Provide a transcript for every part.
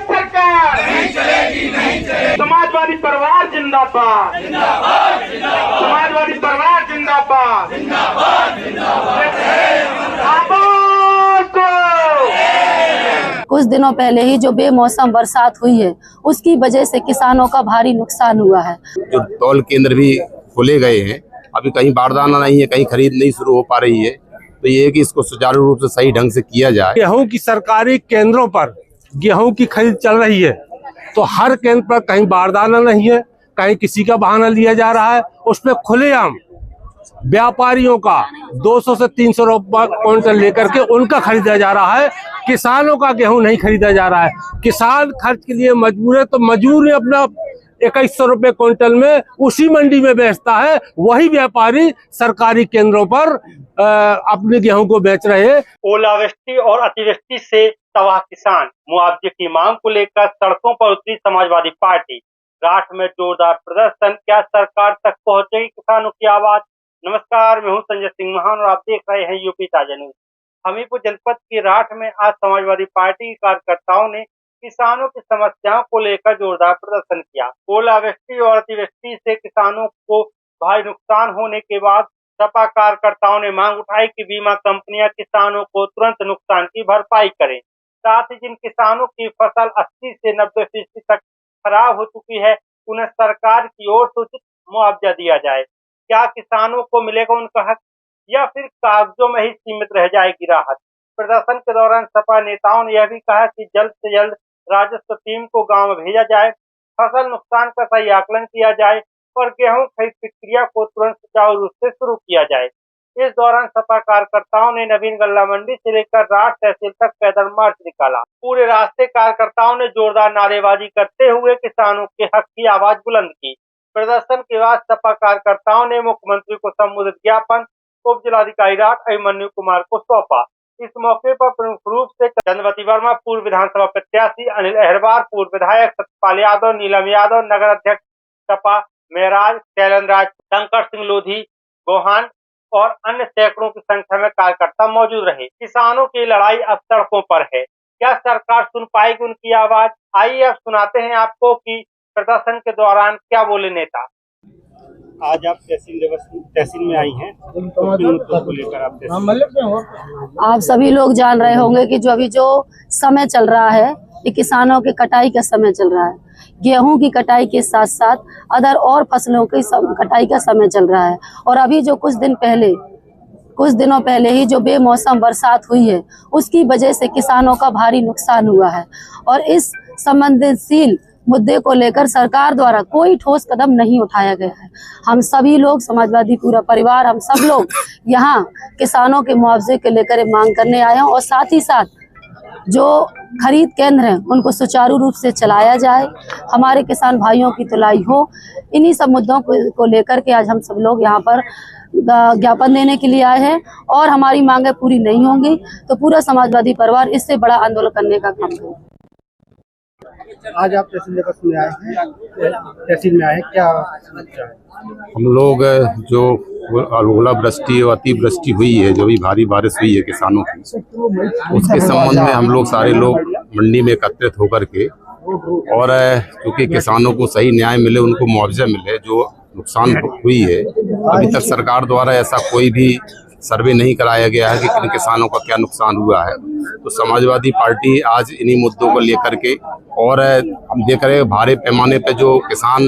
सरकार नहीं चलेगी, नहीं चलेगी। समाजवादी परिवार जिंदाबाद, समाजवादी परिवार जिंदाबाद, कुछ दिनों पहले ही जो बेमौसम बरसात हुई है उसकी वजह से किसानों का भारी नुकसान हुआ है। जो तौल केंद्र भी खोले गए हैं, अभी कहीं बारदाना नहीं है, कहीं खरीद नहीं शुरू हो पा रही है, तो ये है कि इसको सुचारू रूप से सही ढंग से किया जाए। गेहूं की सरकारी केंद्रों पर गेहूं की खरीद चल रही है, तो हर केंद्र पर कहीं बारदाना नहीं है, कहीं किसी का बहाना लिया जा रहा है। उसमें खुलेआम व्यापारियों का 200 से 300 रुपये क्विंटल लेकर के उनका खरीदा जा रहा है। किसानों का गेहूं नहीं खरीदा जा रहा है। किसान खर्च के लिए मजबूर है, तो मजबूर अपना 2100 रुपये क्विंटल में उसी मंडी में बेचता है। वही व्यापारी सरकारी केंद्रों पर अपने गेहूं को बेच रहे हैं। ओलावृष्टि और अतिवृष्टि से तबाह किसान, मुआवजे की मांग को लेकर सड़कों पर उतरी समाजवादी पार्टी। राठ में जोरदार प्रदर्शन, क्या सरकार तक पहुंचेगी किसानों की आवाज? नमस्कार, मैं हूं संजय सिंह महान और आप देख रहे हैं यूपी ताजा न्यूज। हमीरपुर जनपद की राठ में आज समाजवादी पार्टी के कार्यकर्ताओं ने किसानों की समस्याओं को लेकर जोरदार प्रदर्शन किया। ओलावृष्टि और अतिवृष्टि से किसानों को भारी नुकसान होने के बाद सपा कार्यकर्ताओं ने मांग उठाई कि बीमा कंपनियां किसानों को तुरंत नुकसान की भरपाई करें। साथ ही जिन किसानों की फसल 80 से 90% तक खराब हो चुकी है, उन्हें सरकार की ओर से उचित मुआवजा दिया जाए। क्या किसानों को मिलेगा उनका हक, या फिर कागजों में ही सीमित रह जाएगी राहत? प्रदर्शन के दौरान सपा नेताओं ने यह भी कहा कि जल्द से जल्द राजस्व टीम को गांव में भेजा जाए, फसल नुकसान का सही आकलन किया जाए और गेहूं खरीद प्रक्रिया को तुरंत सुचारू रूप से शुरू किया जाए। इस दौरान सपा कार्यकर्ताओं ने नवीन गल्ला मंडी से लेकर राठ तहसील तक पैदल मार्च निकाला। पूरे रास्ते कार्यकर्ताओं ने जोरदार नारेबाजी करते हुए किसानों के हक की आवाज बुलंद की। प्रदर्शन के बाद सपा कार्यकर्ताओं ने मुख्यमंत्री को संबोधित ज्ञापन उप जिलाधिकारी राठ अभिमन्यु कुमार को सौंपा। इस मौके पर प्रमुख रूप से चंद्रवती वर्मा, पूर्व विधानसभा प्रत्याशी अनिल अहरवार, पूर्व विधायक सत्यपाल यादव, नीलम यादव, नगर अध्यक्ष सपा मेराज, शैलेंद्र राज, शंकर सिंह लोधी, गोहान और अन्य सैकड़ों की संख्या में कार्यकर्ता मौजूद रहे। किसानों की लड़ाई अब सड़कों पर है, क्या सरकार सुन पाएगी उनकी आवाज? आइए अब सुनाते हैं आपको कि प्रदर्शन के दौरान क्या बोले नेता। आज आप तहसील में आई हैं, तो लेकर आप सभी लोग जान रहे होंगे कि जो समय चल रहा है, ये किसानों के कटाई का समय चल रहा है। गेहूं की कटाई के साथ साथ अदर और फसलों की कटाई का समय चल रहा है। और अभी जो कुछ दिनों पहले ही जो बेमौसम बरसात हुई है उसकी वजह से किसानों का भारी नुकसान हुआ है। और इस संबंधित मुद्दे को लेकर सरकार द्वारा कोई ठोस कदम नहीं उठाया गया है। हम सभी लोग, समाजवादी पूरा परिवार, हम सब लोग यहाँ किसानों के मुआवजे के लेकर मांग करने आए हैं और साथ ही साथ जो खरीद केंद्र हैं उनको सुचारू रूप से चलाया जाए, हमारे किसान भाइयों की तुलाई हो। इन्हीं सब मुद्दों को लेकर के आज हम सब लोग यहाँ पर ज्ञापन देने के लिए आए हैं और हमारी मांगें पूरी नहीं होंगी तो पूरा समाजवादी परिवार इससे बड़ा आंदोलन करने का काम करेगा। आज आप तहसील में आए, क्या समस्या है? हम लोग जो ओलावृष्टि और अतिवृष्टि हुई है, जो भी भारी बारिश हुई है किसानों की, उसके संबंध में हम लोग सारे लोग मंडी में एकत्रित होकर के, और क्योंकि किसानों को सही न्याय मिले, उनको मुआवजा मिले, जो नुकसान हुई है। अभी तक सरकार द्वारा ऐसा कोई भी सर्वे नहीं कराया गया है कि किन किसानों का क्या नुकसान हुआ है। तो समाजवादी पार्टी आज इन्हीं मुद्दों को लेकर के, और हम देख रहे हैं भारी पैमाने पे जो किसान,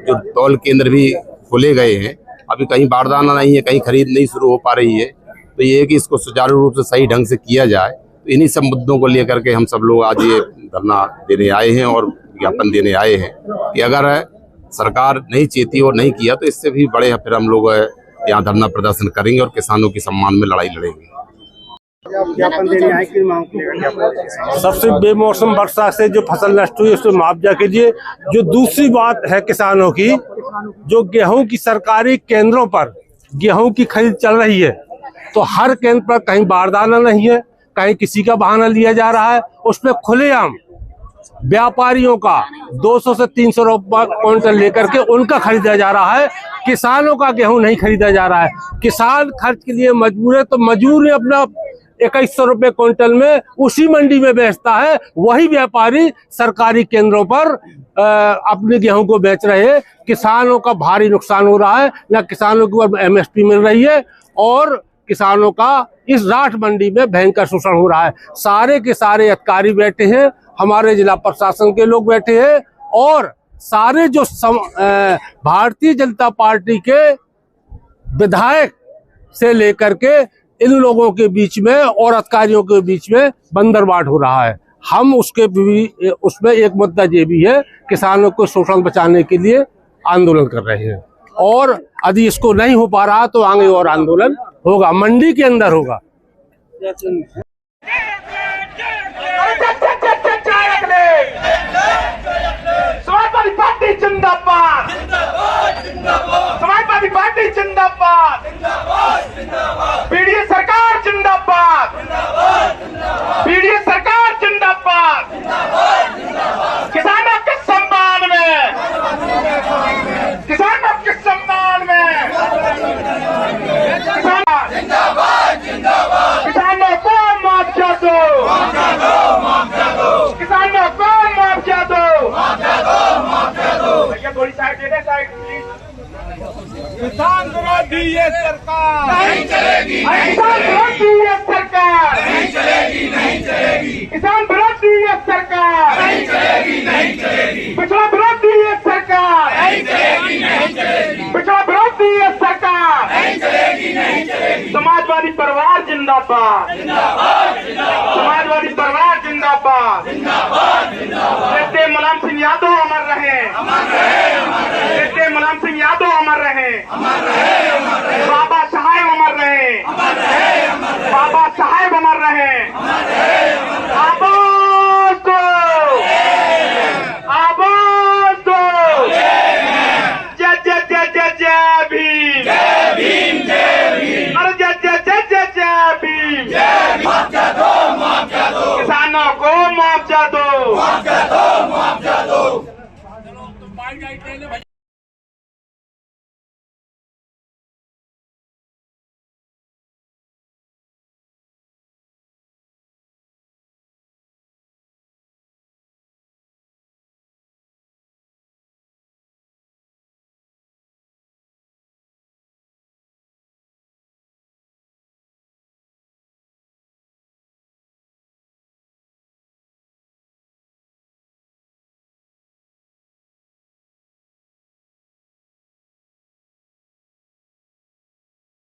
जो तौल केंद्र भी खोले गए हैं, अभी कहीं बारदाना नहीं है, कहीं खरीद नहीं शुरू हो पा रही है, तो ये है कि इसको सुचारू रूप से सही ढंग से किया जाए। तो इन्हीं सब मुद्दों को लेकर के हम सब लोग आज ये धरना देने आए हैं और ज्ञापन देने आए हैं कि अगर सरकार नहीं चेती और नहीं किया तो इससे भी बड़े फिर हम लोग यहाँ धरना प्रदर्शन करेंगे और किसानों के सम्मान में लड़ाई लड़ेंगे। ज्ञापन देने आए, किन मांग को? सबसे बेमौसम बरसात से जो फसल नष्ट हुई उसमें मुआवजा कीजिए। जो दूसरी बात है किसानों की, जो गेहूं की सरकारी केंद्रों पर गेहूं की खरीद चल रही है, तो हर केंद्र पर कहीं बारदाना नहीं है, कहीं किसी का बहाना लिया जा रहा है। उसमें खुलेआम व्यापारियों का 200 से 300 रुपये क्विंटल लेकर के उनका खरीदा जा रहा है। किसानों का गेहूं नहीं खरीदा जा रहा है। किसान खर्च के लिए मजबूर है, तो मजबूर अपना 2100 रुपए क्विंटल में उसी मंडी में बेचता है, वही व्यापारी सरकारी केंद्रों पर अपने गेहूं को बेच रहे हैं। किसानों का भारी नुकसान हो रहा है, न किसानों को MSP मिल रही है और किसानों का इस राठ मंडी में भयंकर शोषण हो रहा है। सारे के सारे अधिकारी बैठे हैं, हमारे जिला प्रशासन के लोग बैठे हैं और सारे जो भारतीय जनता पार्टी के विधायक से लेकर के इन लोगों के बीच में और अधिकारियों के बीच में बंदरबाट हो रहा है। हम उसमें एक मुद्दा ये भी है, किसानों को शोषण बचाने के लिए आंदोलन कर रहे हैं और यदि इसको नहीं हो पा रहा तो आगे और आंदोलन होगा, मंडी के अंदर होगा। समाजवादी पार्टी जिंदाबाद, समाजवादी पार्टी जिंदाबाद, पीडीए सरकार जिंदाबाद, पीडीए सरकार जिंदाबाद, किसानों के सम्मान में, किसानों के सम्मान में, किसानों को मुआवजा दो, किसानों को मुआवजा दो, भैया थोड़ी side they they, side please. किसान विरोधी ये सरकार नहीं चलेगी, किसान विरोधी ये सरकार नहीं चलेगी, नहीं चलेगी, किसान विरोधी ये सरकार नहीं चलेगी, नहीं चलेगी, पिछड़ा विरोधी ये सरकार नहीं चलेगी, नहीं चलेगी, पिछड़ा विरोधी ये सरकार नहीं चलेगी, नहीं चलेगी। समाजवादी परिवार जिंदाबाद, जिंदाबाद, जिंदाबाद, समाजवादी परिवार जिंदाबाद, जिंदाबाद, जिंदाबाद। जैसे मुलायम सिंह यादव अमर रहे, अमर रहे, अमर रहे, जैसे मुलायम सिंह यादव अमर रहे, अमर रहे।